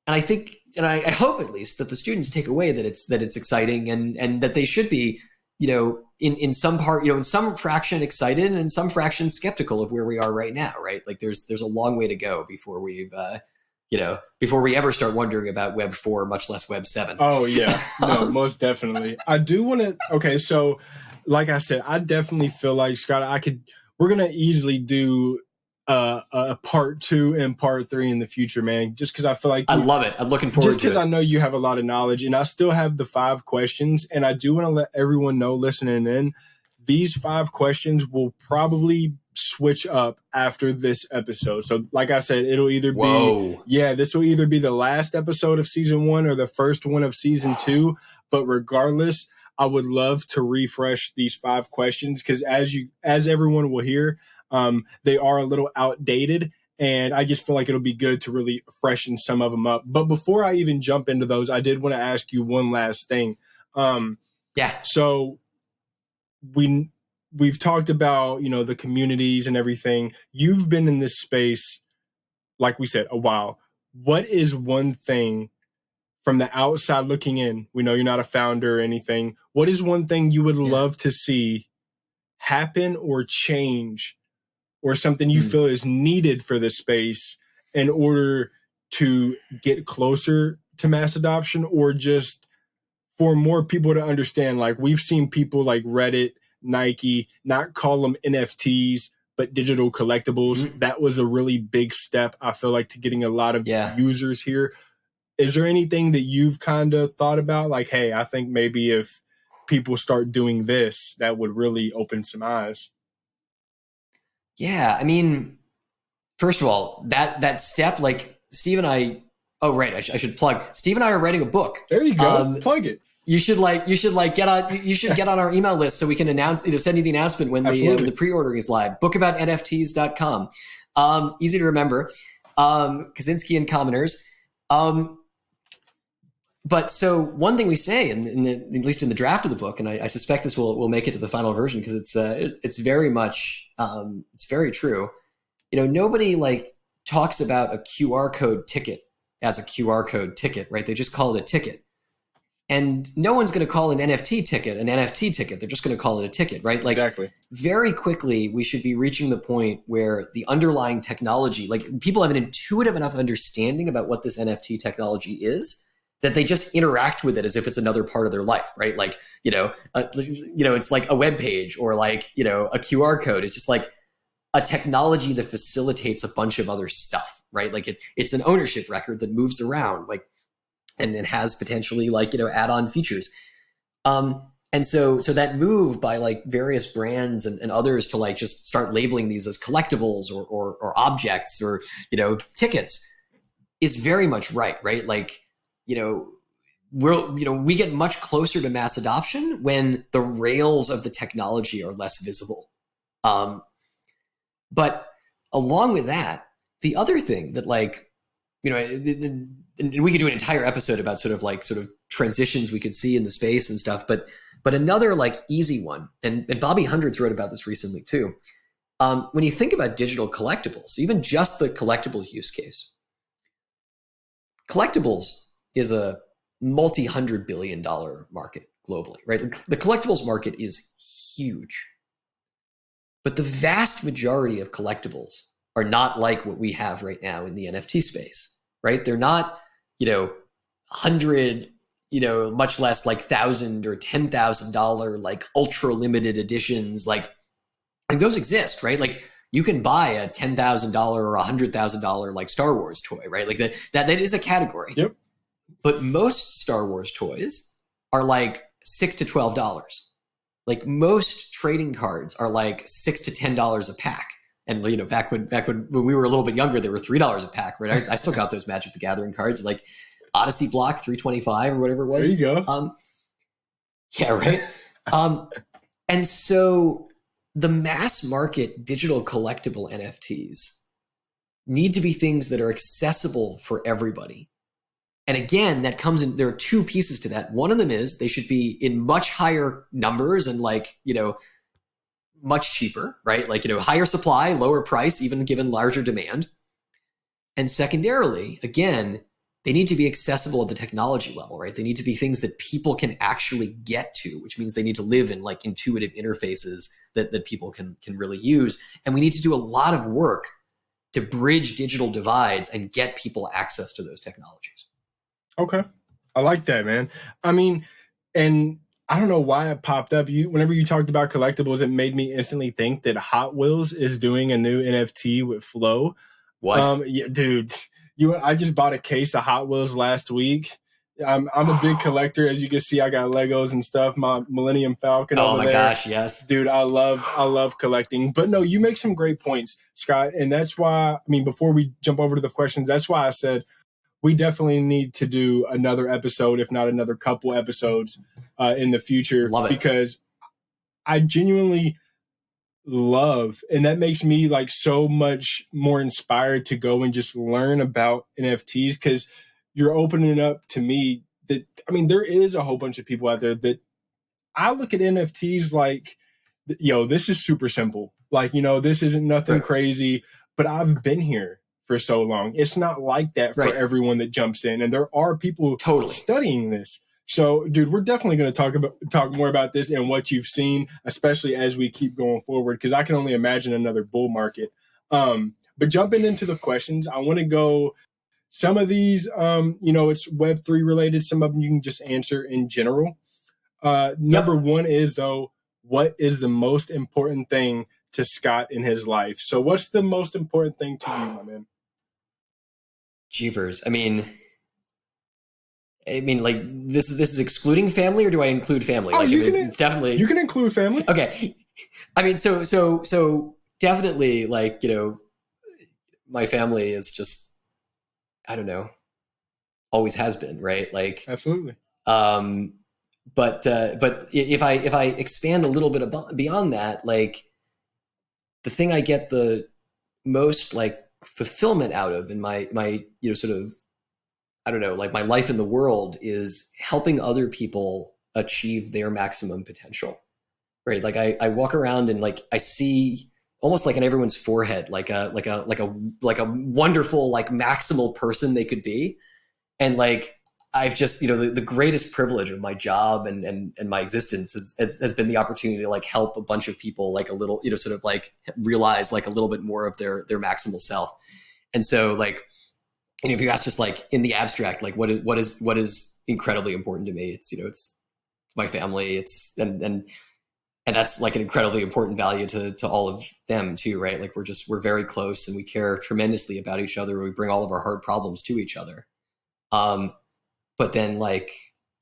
and I think, and I hope at least that the students take away that it's exciting, and that they should be, in some part, in some fraction excited and in some fraction skeptical of where we are right now, right? Like there's a long way to go before before we ever start wondering about Web 4, much less Web 7. Oh yeah, no, most definitely. I do want to. Okay, so like I said, I definitely feel like, Scott, we're gonna easily do a part 2 and part 3 in the future, man. Just because I feel like I love it. I'm looking forward to it. Just because I know you have a lot of knowledge, and I still have the 5 questions, and I do want to let everyone know listening in, these 5 questions will probably switch up after this episode. So like I said, it'll either this will either be the last episode of season 1 or the first one of season 2. But regardless, I would love to refresh these 5 questions because as everyone will hear, they are a little outdated, and I just feel like it'll be good to really freshen some of them up. But before I even jump into those, I did want to ask you one last thing. So we've talked about, the communities and everything. You've been in this space, like we said, a while. What is one thing from the outside looking in? We know you're not a founder or anything. What is one thing you would love to see happen or change, or something you feel is needed for this space in order to get closer to mass adoption, or just for more people to understand? Like, we've seen people like Reddit, Nike, not call them NFTs, but digital collectibles. That was a really big step, I feel like, to getting a lot of users here. Is there anything that you've kind of thought about? Like, hey, I think maybe if people start doing this, that would really open some eyes. Yeah, I mean, first of all, that step, like Steve and I, I should plug. Steve and I are writing a book. There you go. Plug it. You should get on our email list so we can announce, send you the announcement when the pre-ordering is live. Bookabountnfts.com. Easy to remember. Kaczynski and Kominers. But so one thing we say, at least in the draft of the book, and I suspect this will make it to the final version because it's very much it's very true. Nobody talks about a QR code ticket as a QR code ticket, right? They just call it a ticket. And no one's going to call an NFT ticket an NFT ticket. They're just going to call it a ticket, right? Exactly. Very quickly, we should be reaching the point where the underlying technology, people have an intuitive enough understanding about what this NFT technology is that they just interact with it as if it's another part of their life, right? It's like a web page or a QR code. It's just like a technology that facilitates a bunch of other stuff, right? It's an ownership record that moves around, and it has potentially add-on features. And so that move by various brands and others to just start labeling these as collectibles or objects or, tickets is very much right? We get much closer to mass adoption when the rails of the technology are less visible. But along with that, the other thing that and we could do an entire episode about sort of transitions we could see in the space and stuff, but another easy one, and Bobby Hundreds wrote about this recently too. When you think about digital collectibles, even just the collectibles use case, collectibles is a multi-$100 billion market globally, right? The collectibles market is huge, but the vast majority of collectibles are not like what we have right now in the NFT space, right? They're not, 100, much less $1,000 or $10,000, ultra limited editions. Those exist, right? You can buy a $10,000 or $100,000 Star Wars toy, right? That is a category. Yep. But most Star Wars toys are $6 to $12. Most trading cards are $6 to $10 a pack. And back when we were a little bit younger, they were $3 a pack, right? I still got those Magic the Gathering cards, Odyssey block $3.25 or whatever it was. There you go. Yeah, right. And so the mass market digital collectible NFTs need to be things that are accessible for everybody. And again, that comes in, there are 2 pieces to that. One of them is they should be in much higher numbers and much cheaper, right? Higher supply, lower price, even given larger demand. And secondarily, again, they need to be accessible at the technology level, right? They need to be things that people can actually get to, which means they need to live in like intuitive interfaces that people can really use. And we need to do a lot of work to bridge digital divides and get people access to those technologies. Okay. I like that, man. I mean, and I don't know why it popped up. Whenever you talked about collectibles, it made me instantly think that Hot Wheels is doing a new NFT with Flow. What? Yeah, dude, I just bought a case of Hot Wheels last week. I'm a big collector, as you can see. I got Legos and stuff. My Millennium Falcon over there. Oh my gosh, yes, dude, I love collecting. But no, you make some great points, Scott, and that's why. I mean, before we jump over to the questions, that's why I said we definitely need to do another episode, if not another couple episodes, in the future. Love it. Because I genuinely love, and that makes me like so much more inspired to go and just learn about NFTs, because you're opening up to me that, I mean, there is a whole bunch of people out there that I look at NFTs like, yo, this is super simple. Like, this isn't nothing crazy, but I've been here for so long. It's not like that for everyone that jumps in. And there are people studying this. So, dude, we're definitely going to talk more about this and what you've seen, especially as we keep going forward, because I can only imagine another bull market. But jumping into the questions, I want to go, some of these, it's Web3 related. Some of them you can just answer in general. Number one is, though, what is the most important thing to Scott in his life? So what's the most important thing to you, my man? Jeepers. I mean, like this is excluding family, or do I include family? Oh, like, it's definitely, you can include family. Okay. I mean, so definitely, like, my family is just, I don't know, always has been, right? Like, absolutely. But if I expand a little bit beyond that, like, the thing I get the most like fulfillment out of in my sort of, I don't know, like my life in the world is helping other people achieve their maximum potential, right? Like I walk around and like I see almost like on everyone's forehead, like a wonderful, like maximal person they could be. And like, I've just, the greatest privilege of my job and my existence has been the opportunity to like help a bunch of people like a little, sort of like realize like a little bit more of their maximal self. And so like, if you ask just like in the abstract, like what is incredibly important to me, it's my family. It's, and that's like an incredibly important value to all of them too, right? Like we're very close and we care tremendously about each other. We bring all of our hard problems to each other. But then like,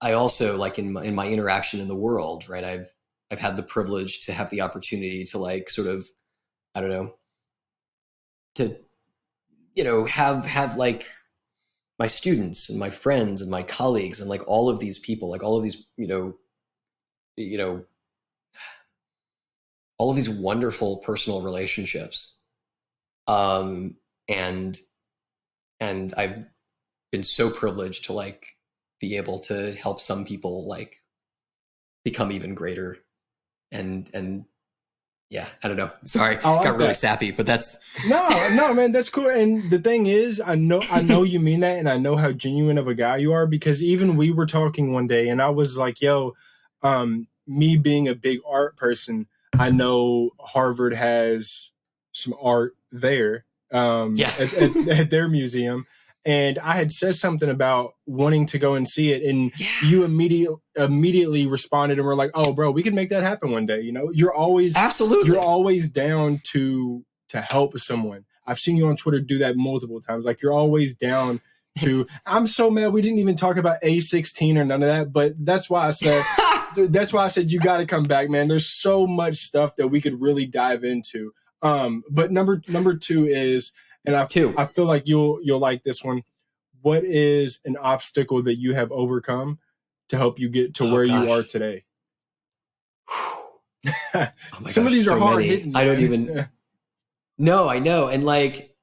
I also like in my interaction in the world, right? I've had the privilege to have the opportunity to like, sort of, I don't know, to, have like my students and my friends and my colleagues and like all of these people, like all of these, all of these wonderful personal relationships. And I've been so privileged to like be able to help some people like become even greater. And yeah, I don't know. Sorry, got really sappy, but that's no, man, that's cool. And the thing is, I know you mean that, and I know how genuine of a guy you are, because even we were talking one day, and I was like, "Yo, me being a big art person, I know Harvard has some art there, at their museum." And I had said something about wanting to go and see it, and you immediately responded and were like, "Oh, bro, we can make that happen one day." You're always down to help someone. I've seen you on Twitter do that multiple times. Like you're always down to. I'm so mad we didn't even talk about A16 or none of that, but that's why I said you got to come back, man. There's so much stuff that we could really dive into. But number two is. And I feel like you'll like this one. What is an obstacle that you have overcome to help you get to where you are today? Some of these are hard hitting. I don't even. No, I know. And like,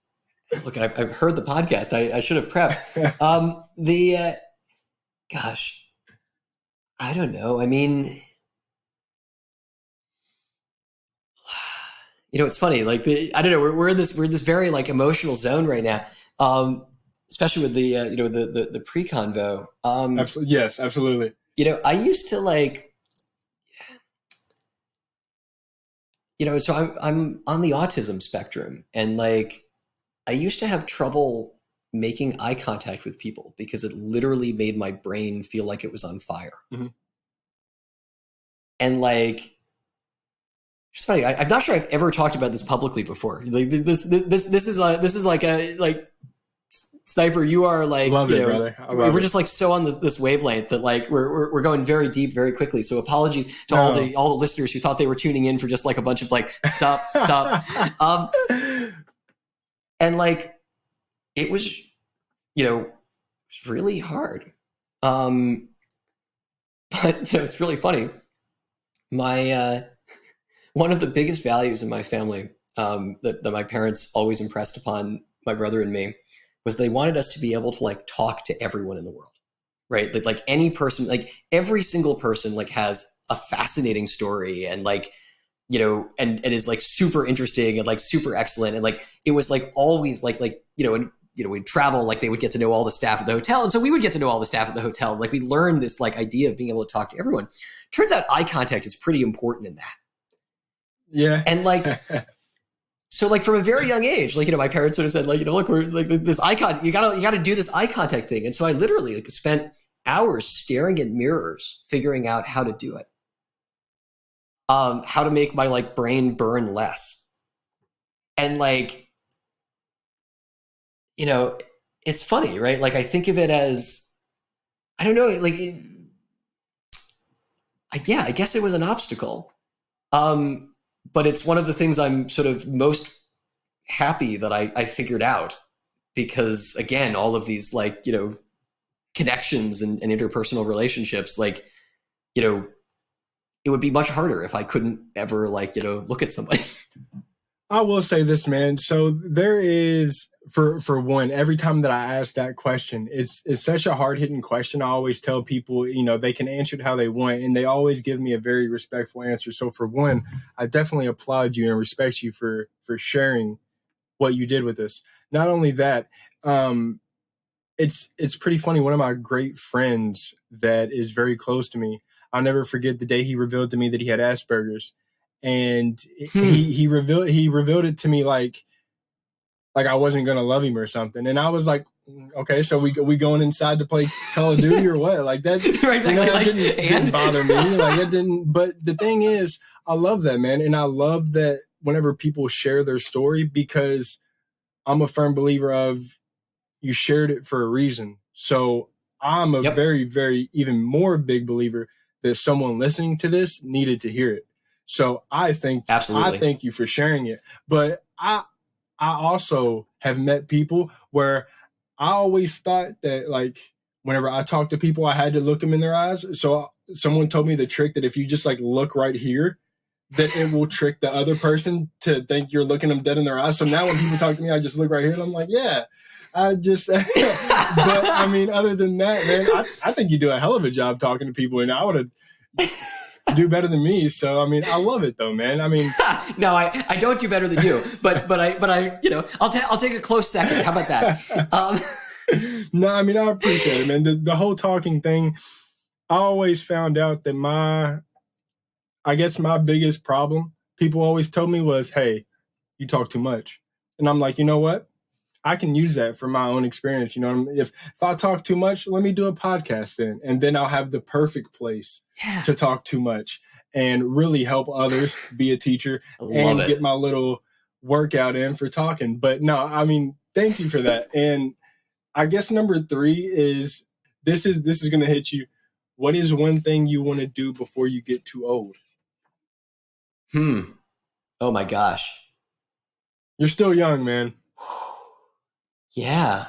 look, I've heard the podcast. I should have prepped. Gosh, I don't know. I mean, it's funny. Like I don't know. We're in this very like emotional zone right now. especially with the the pre-convo. Absolutely. Yes, absolutely. I used to like, so I'm on the autism spectrum, and like I used to have trouble making eye contact with people because it literally made my brain feel like it was on fire. Mm-hmm. And like, it's funny. I'm not sure I've ever talked about this publicly before. Like this is like a like. Sniper, you are like, brother. We're just like so on this wavelength that like we're going very deep very quickly. So apologies to all the listeners who thought they were tuning in for just like a bunch of like sup. And like it was, really hard. But it's really funny. My one of the biggest values in my family that my parents always impressed upon my brother and me was they wanted us to be able to like talk to everyone in the world, right? Like any person, like every single person like has a fascinating story and like, and is like super interesting and like super excellent. And like, it was like always like, and we'd travel, like they would get to know all the staff at the hotel. And so we would get to know all the staff at the hotel. Like we learned this like idea of being able to talk to everyone. Turns out eye contact is pretty important in that. Yeah. And like, so like from a very young age, like, my parents would have said like, look, we're like this eye contact, you gotta do this eye contact thing. And so I literally like spent hours staring at mirrors, figuring out how to do it. How to make my like brain burn less. And like, it's funny, right? Like I think of it as, I don't know, like, I guess it was an obstacle. But it's one of the things I'm sort of most happy that I figured out, because again, all of these like, connections and interpersonal relationships, like, it would be much harder if I couldn't ever like, look at somebody. I will say this, man. So there is, for one, every time that I ask that question, it's such a hard hitting question. I always tell people, they can answer it how they want, and they always give me a very respectful answer. So for one, I definitely applaud you and respect you for sharing what you did with us. Not only that, it's pretty funny. One of my great friends that is very close to me, I'll never forget the day he revealed to me that he had Asperger's. And he revealed it to me like I wasn't gonna love him or something. And I was like, okay, so we going inside to play Call of Duty or what? Like that, exactly. That didn't bother me. Like it didn't. But the thing is, I love that, man, and I love that whenever people share their story, because I'm a firm believer of you shared it for a reason. So I'm a very, very even more big believer that someone listening to this needed to hear it. So I thank you for sharing it. But I also have met people where I always thought that like whenever I talk to people, I had to look them in their eyes. So someone told me the trick that if you just like look right here, that it will trick the other person to think you're looking them dead in their eyes. So now when people talk to me, I just look right here and I'm like, yeah. I just, but I mean, other than that, man, I think you do a hell of a job talking to people, and I would have do better than me. So, I mean, I love it though, man. I mean, no, I don't do better than you, but I, I'll take a close second. How about that? No, I mean, I appreciate it, man. The whole talking thing, I always found out that I guess my biggest problem, people always told me was, hey, you talk too much. And I'm like, you know what? I can use that for my own experience. If I talk too much, let me do a podcast then. And then I'll have the perfect place to talk too much and really help others be a teacher and get my little workout in for talking. But no, I mean, thank you for that. And I guess number 3 is, this is going to hit you. What is one thing you want to do before you get too old? Oh my gosh. You're still young, man. Yeah.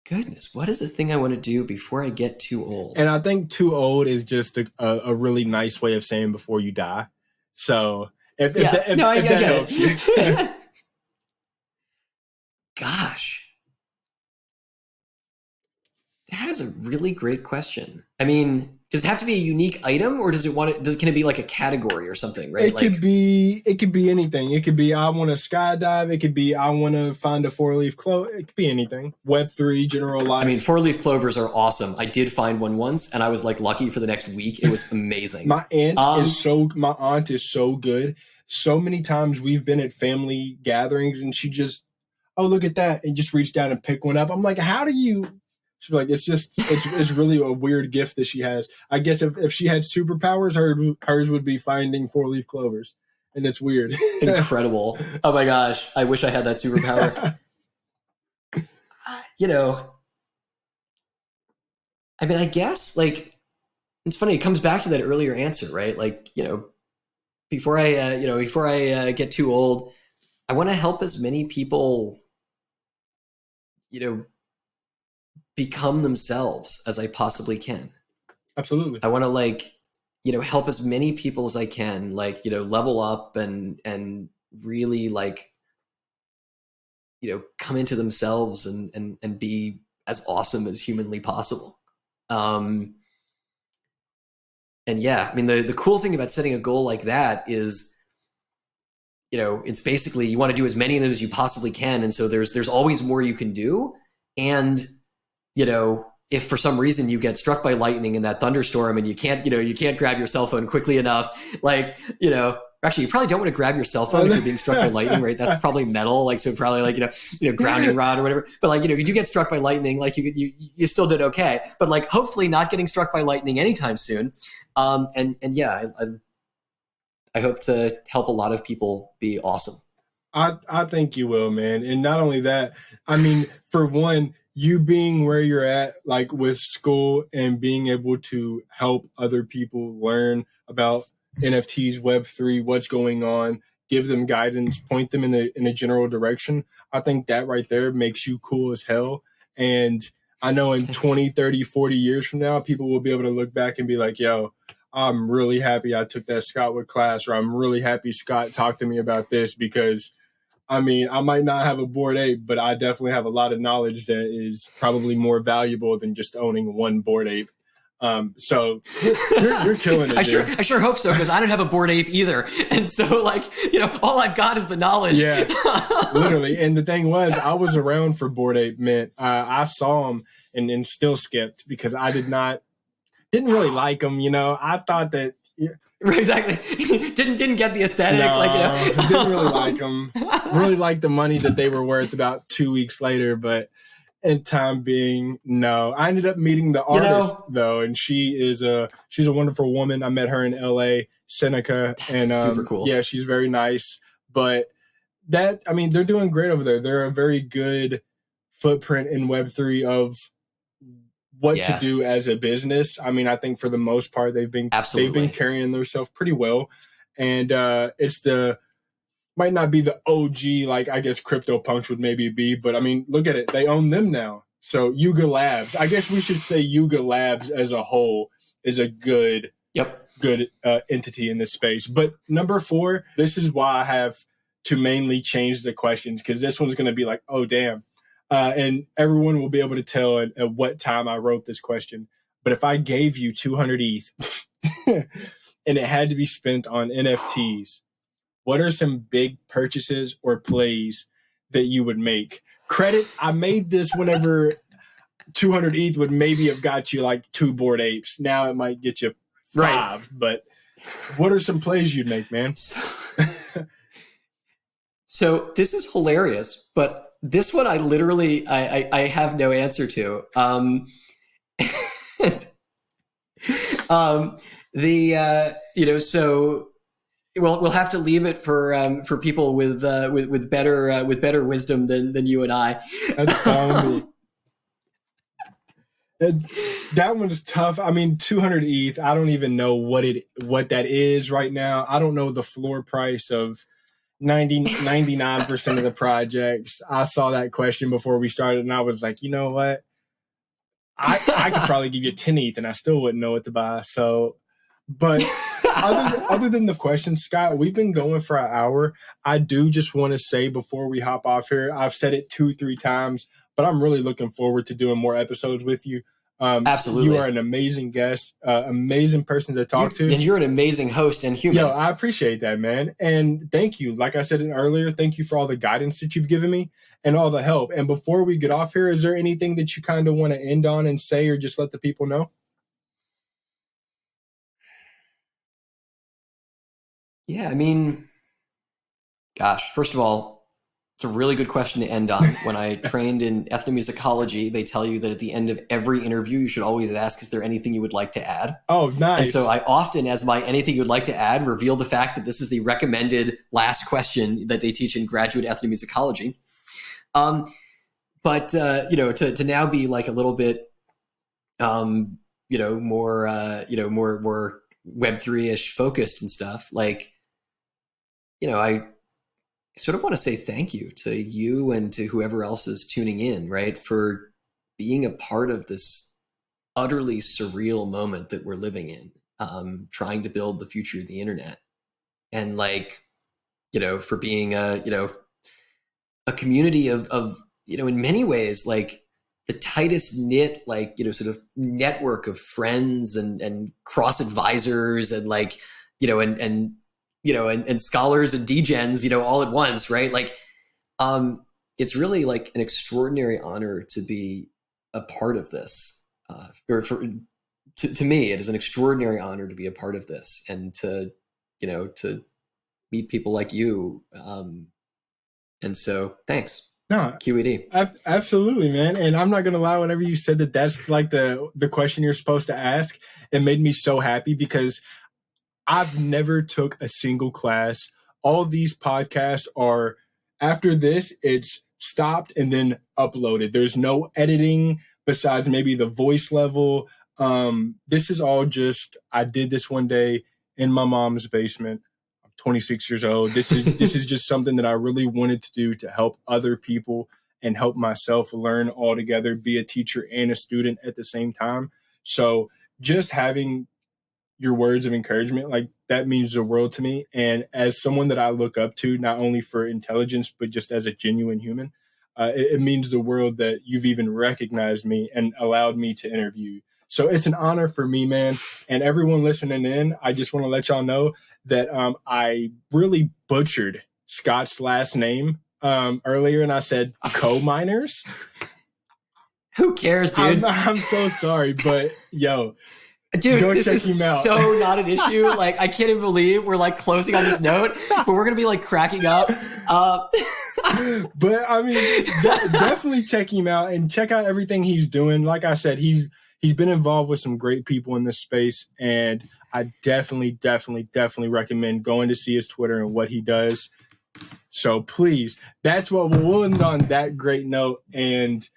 Goodness, what is the thing I want to do before I get too old? And I think too old is just a really nice way of saying before you die. So if that helps you. Gosh. That is a really great question. I mean, does it have to be a unique item, or can it be like a category or something, right? It could be anything. It could be I want to skydive. It could be I want to find a 4-leaf clover. It could be anything. Web3, general life. I mean, 4-leaf clovers are awesome. I did find one once, and I was like lucky for the next week. It was amazing. My aunt is so good. So many times we've been at family gatherings, and she just, oh, look at that, and just reach down and pick one up. I'm like, how do you? She's like, it's really a weird gift that she has. I guess if she had superpowers, hers would be finding 4-leaf clovers, and it's weird. Incredible. Oh my gosh, I wish I had that superpower. I mean, I guess like it's funny. It comes back to that earlier answer, right? Like, before I get too old, I want to help as many people, become themselves as I possibly can. Absolutely. I want to help as many people as I can, level up and really come into themselves and be as awesome as humanly possible. And yeah, I mean, the cool thing about setting a goal like that is, it's basically you want to do as many of them as you possibly can. And so there's always more you can do. And, if for some reason you get struck by lightning in that thunderstorm and you can't grab your cell phone quickly enough, actually, you probably don't want to grab your cell phone if you're being struck by lightning, right? That's probably metal, so probably grounding rod or whatever. But if you do get struck by lightning, you still did okay. But hopefully not getting struck by lightning anytime soon. And yeah, I hope to help a lot of people be awesome. I think you will, man. And not only that, I mean, for one, you being where you're at, with school and being able to help other people learn about NFTs, Web3, what's going on, give them guidance, point them in a general direction. I think that right there makes you cool as hell. And I know in 20, 30, 40 years from now, people will be able to look back and be like, yo, I'm really happy I took that Scott Wood class, or I'm really happy Scott talked to me about this, because I mean, I might not have a Bored Ape, but I definitely have a lot of knowledge that is probably more valuable than just owning one Bored Ape. So you're killing it. I sure hope so, because I don't have a Bored Ape either. And so all I've got is the knowledge. Yeah, literally. And the thing was, I was around for Bored Ape Mint. I saw him and still skipped because I didn't really like him. I thought that. Yeah. Exactly. didn't get the aesthetic. Didn't really like them. Really liked the money that they were worth about 2 weeks later, but in time being, no. I ended up meeting the artist though, and she's a wonderful woman. I met her in LA, Seneca, and super cool. Yeah, she's very nice. But they're doing great over there. They're a very good footprint in Web3 of what to do as a business. I mean, I think for the most part they've been carrying themselves pretty well, and might not be the OG I guess CryptoPunks would maybe be, but I mean, look at it, they own them now. So Yuga Labs, I guess we should say Yuga Labs as a whole is a good entity in this space. But number 4, this is why I have to mainly change the questions, because this one's going to be like, oh damn. And everyone will be able to tell at what time I wrote this question. But if I gave you 200 ETH and it had to be spent on NFTs, what are some big purchases or plays that you would make? Credit, I made this whenever 200 ETH would maybe have got you 2 Bored Apes. Now it might get you 5. Right. But what are some plays you'd make, man? So this is hilarious, but this one I literally I have no answer to. So we'll have to leave it for people with better wisdom than you and I. That's fine. That one's tough. I mean, 200 ETH. I don't even know what that is right now. I don't know the floor price of 99% of the projects. I saw that question before we started, and I was like, you know what? I could probably give you 10 ETH, and I still wouldn't know what to buy. So, but other than the question, Scott, we've been going for an hour. I do just want to say before we hop off here, I've said it 2-3 times, but I'm really looking forward to doing more episodes with you. Absolutely. You are an amazing guest, amazing person to talk to. And you're an amazing host and human. Yo, I appreciate that, man. And thank you. Like I said earlier, thank you for all the guidance that you've given me and all the help. And before we get off here, is there anything that you kind of want to end on and say, or just let the people know? Yeah, I mean, gosh, first of all, it's a really good question to end on. When I trained in ethnomusicology, they tell you that at the end of every interview, you should always ask, is there anything you would like to add? Oh, nice. And so I often, as my anything you would like to add, reveal the fact that this is the recommended last question that they teach in graduate ethnomusicology. But to now be like a little bit, more Web3-ish focused and stuff, like, I sort of want to say thank you to you and to whoever else is tuning in, right, for being a part of this utterly surreal moment that we're living in, trying to build the future of the internet. And like, for being a community of in many ways, like the tightest knit, like, sort of network of friends and cross advisors and like, and scholars and degens, all at once, right? Like, it's really like an extraordinary honor to be a part of this. To me, it is an extraordinary honor to be a part of this and to meet people like you. And so thanks. No, QED. Absolutely, man. And I'm not going to lie, whenever you said that that's like the question you're supposed to ask, it made me so happy because I've never took a single class. All these podcasts are, after this, it's stopped and then uploaded. There's no editing besides maybe the voice level. This is all just, I did this one day in my mom's basement. 26 years old. This is just something that I really wanted to do to help other people and help myself learn all together, be a teacher and a student at the same time. So just having your words of encouragement, like that means the world to me. And as someone that I look up to, not only for intelligence, but just as a genuine human, it means the world that you've even recognized me and allowed me to interview you. So it's an honor for me, man. And everyone listening in, I just want to let y'all know that I really butchered Scott's last name earlier, and I said Kominers. Who cares, dude? I'm so sorry, but yo, dude, go this check is him out. So not an issue. Like, I can't even believe we're like closing on this note, but we're gonna be like cracking up. But I mean, definitely check him out and check out everything he's doing. Like I said, he's been involved with some great people in this space, and I definitely recommend going to see his Twitter and what he does. So please, that's what we'll end on that great note. And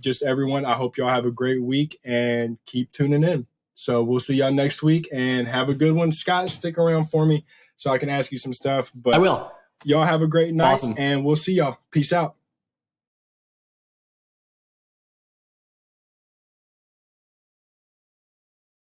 just everyone, I hope y'all have a great week and keep tuning in. So we'll see y'all next week and have a good one. Scott, stick around for me so I can ask you some stuff. But I will. Y'all have a great night. Awesome. And we'll see y'all. Peace out.